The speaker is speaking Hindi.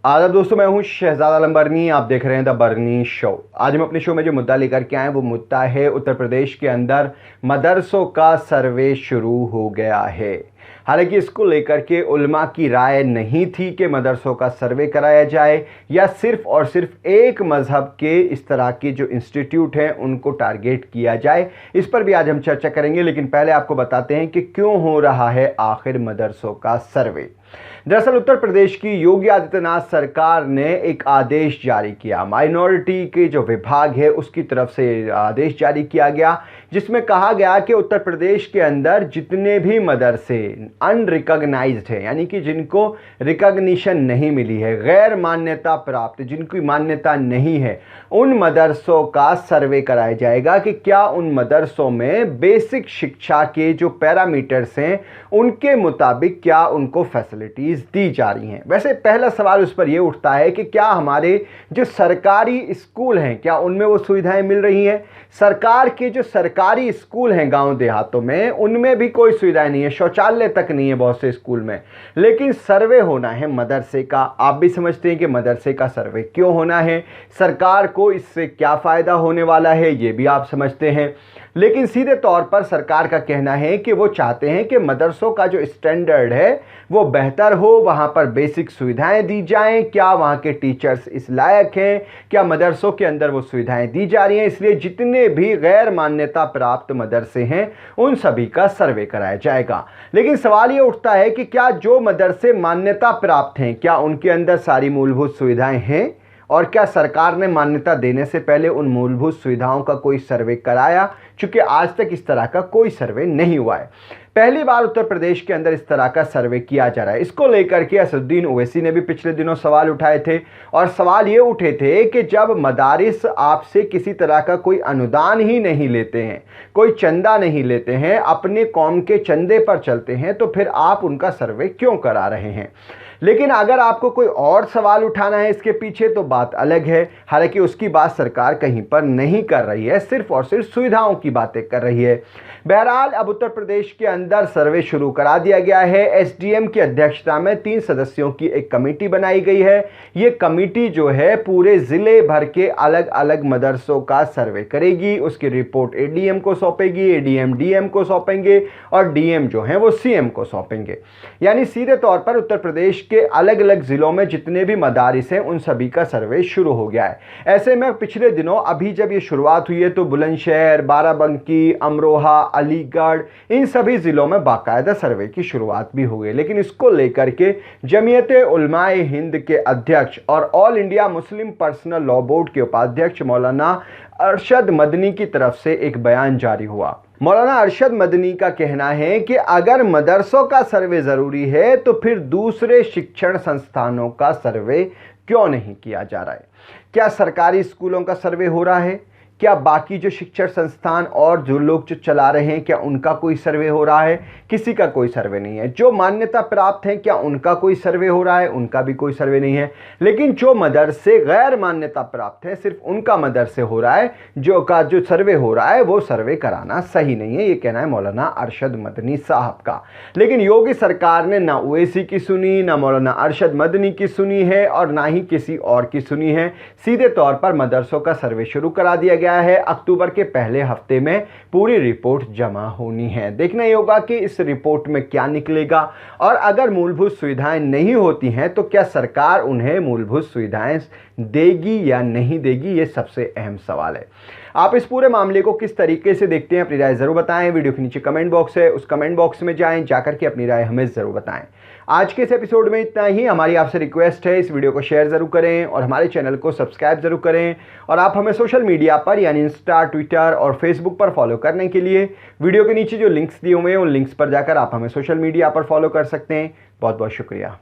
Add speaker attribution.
Speaker 1: आदाब दोस्तों, मैं हूं शहजाद आलम बरनी। आप देख रहे हैं द बरनी शो। आज हम अपने शो में जो मुद्दा लेकर के आए वो मुद्दा है उत्तर प्रदेश के अंदर मदरसों का सर्वे शुरू हो गया है। हालांकि इसको लेकर के उलमा की राय नहीं थी कि मदरसों का सर्वे कराया जाए या सिर्फ और सिर्फ एक मजहब के इस तरह के जो इंस्टीट्यूट हैं उनको टारगेट किया जाए। इस पर भी आज हम चर्चा करेंगे, लेकिन पहले आपको बताते हैं कि क्यों हो रहा है आखिर मदरसों का सर्वे। दरअसल उत्तर प्रदेश की योगी आदित्यनाथ सरकार ने एक आदेश जारी किया। माइनॉरिटी के जो विभाग है उसकी तरफ से आदेश जारी किया गया, जिसमें कहा गया कि उत्तर प्रदेश के अंदर जितने भी मदरसे अनरिकॉग्नाइज्ड है, यानी कि जिनको रिकॉग्निशन नहीं मिली है, गैर मान्यता प्राप्त, जिनकी मान्यता नहीं है, उन मदरसों का सर्वे कराया जाएगा कि क्या उन मदरसों में बेसिक शिक्षा के जो पैरामीटर्स हैं उनके मुताबिक क्या उनको फैसिलिटीज दी जा रही हैं। वैसे पहला सवाल उस पर यह उठता है कि क्या हमारे जो सरकारी स्कूल हैं क्या उनमें वो सुविधाएं मिल रही हैं। सरकार के जो सरकारी स्कूल हैं गांव देहातों में उनमें भी कोई सुविधाएं नहीं है, शौचालय तक नहीं है बहुत से स्कूल में। लेकिन सर्वे होना है मदरसे का। आप भी समझते हैं कि मदरसे का सर्वे क्यों होना है, सरकार को इससे क्या फायदा होने वाला है, ये भी आप समझते हैं। लेकिन सीधे तौर पर सरकार का कहना है कि वो चाहते हैं कि मदरसों का जो स्टैंडर्ड है वो बेहतर हो, वहाँ पर बेसिक सुविधाएं दी जाएं, क्या वहाँ के टीचर्स इस लायक हैं, क्या मदरसों के अंदर वो सुविधाएं दी जा रही हैं। इसलिए जितने भी गैर मान्यता प्राप्त मदरसे हैं उन सभी का सर्वे कराया जाएगा। लेकिन सवाल ये उठता है कि क्या जो मदरसे मान्यता प्राप्त हैं क्या उनके अंदर सारी मूलभूत सुविधाएं हैं, और क्या सरकार ने मान्यता देने से पहले उन मूलभूत सुविधाओं का कोई सर्वे कराया। चूंकि आज तक इस तरह का कोई सर्वे नहीं हुआ है, पहली बार उत्तर प्रदेश के अंदर इस तरह का सर्वे किया जा रहा है। इसको लेकर के असदुद्दीन ओवैसी ने भी पिछले दिनों सवाल उठाए थे, और सवाल ये उठे थे कि जब मदारिस आपसे किसी तरह का कोई अनुदान ही नहीं लेते हैं, कोई चंदा नहीं लेते हैं, अपने कौम के चंदे पर चलते हैं, तो फिर आप उनका सर्वे क्यों करा रहे हैं। लेकिन अगर आपको कोई और सवाल उठाना है इसके पीछे तो बात अलग है। हालांकि उसकी बात सरकार कहीं पर नहीं कर रही है, सिर्फ और सिर्फ सुविधाओं की बातें कर रही है। बहरहाल अब उत्तर प्रदेश के अंदर सर्वे शुरू करा दिया गया है। एसडीएम की अध्यक्षता में 3 सदस्यों की एक कमेटी बनाई गई है। ये कमेटी जो है पूरे जिले भर के अलग अलग मदरसों का सर्वे करेगी। उसकी रिपोर्ट एडीएम को सौंपेगी, एडीएम डीएम को सौंपेंगे, और डीएम जो है वो सीएम को सौंपेंगे। यानी सीधे तौर पर उत्तर प्रदेश के अलग अलग जिलों में जितने भी मदारिस हैं उन सभी का सर्वे शुरू हो गया है। ऐसे में पिछले दिनों अभी जब ये शुरुआत हुई है तो बुलंदशहर, बाराबंकी, अमरोहा, अलीगढ़, इन सभी जिलों में बाकायदा सर्वे की शुरुआत भी हो गई। लेकिन इसको लेकर के जमीयत उलमाए हिंद के अध्यक्ष और all India Muslim personal law board के उपाध्यक्ष मौलाना अरशद मदनी की तरफ से एक बयान जारी हुआ। मौलाना अरशद मदनी का कहना है कि अगर मदरसों का सर्वे ज़रूरी है तो फिर दूसरे शिक्षण संस्थानों का सर्वे क्यों नहीं किया जा रहा है। क्या सरकारी स्कूलों का सर्वे हो रहा है, क्या बाकी जो शिक्षण संस्थान और जो लोग जो चला रहे हैं क्या उनका कोई सर्वे हो रहा है। किसी का कोई सर्वे नहीं है। जो मान्यता प्राप्त हैं क्या उनका कोई सर्वे हो रहा है, उनका भी कोई सर्वे नहीं है। लेकिन जो मदरसे गैर मान्यता प्राप्त हैं सिर्फ उनका मदरसे हो रहा है, जो सर्वे हो रहा है वो सर्वे कराना सही नहीं है। ये कहना है मौलाना अरशद मदनी साहब का। लेकिन योगी सरकार ने ना ओवैसी की सुनी, ना मौलाना अरशद मदनी की सुनी है, और ना ही किसी और की सुनी है। सीधे तौर पर मदरसों का सर्वे शुरू करा दिया गया है। अक्टूबर के पहले हफ्ते में पूरी रिपोर्ट जमा होनी है। देखना ही होगा कि इस रिपोर्ट में क्या निकलेगा, और अगर मूलभूत सुविधाएं नहीं होती हैं तो क्या सरकार उन्हें मूलभूत सुविधाएं देगी या नहीं देगी, ये सबसे अहम सवाल है। आप इस पूरे मामले को किस तरीके से देखते हैं, अपनी राय जरूर बताएं। वीडियो के नीचे कमेंट बॉक्स है, उस कमेंट बॉक्स में जाएं, जाकर के अपनी राय हमें जरूर बताएं। आज के इस एपिसोड में इतना ही। हमारी आपसे रिक्वेस्ट है इस वीडियो को शेयर जरूर करें और हमारे चैनल को सब्सक्राइब जरूर करें। और आप हमें सोशल मीडिया पर यानी इंस्टा, ट्विटर और फेसबुक पर फॉलो करने के लिए वीडियो के नीचे जो लिंक्स दिए हुए हैं उन लिंक्स पर जाकर आप हमें सोशल मीडिया पर फॉलो कर सकते हैं। बहुत बहुत शुक्रिया।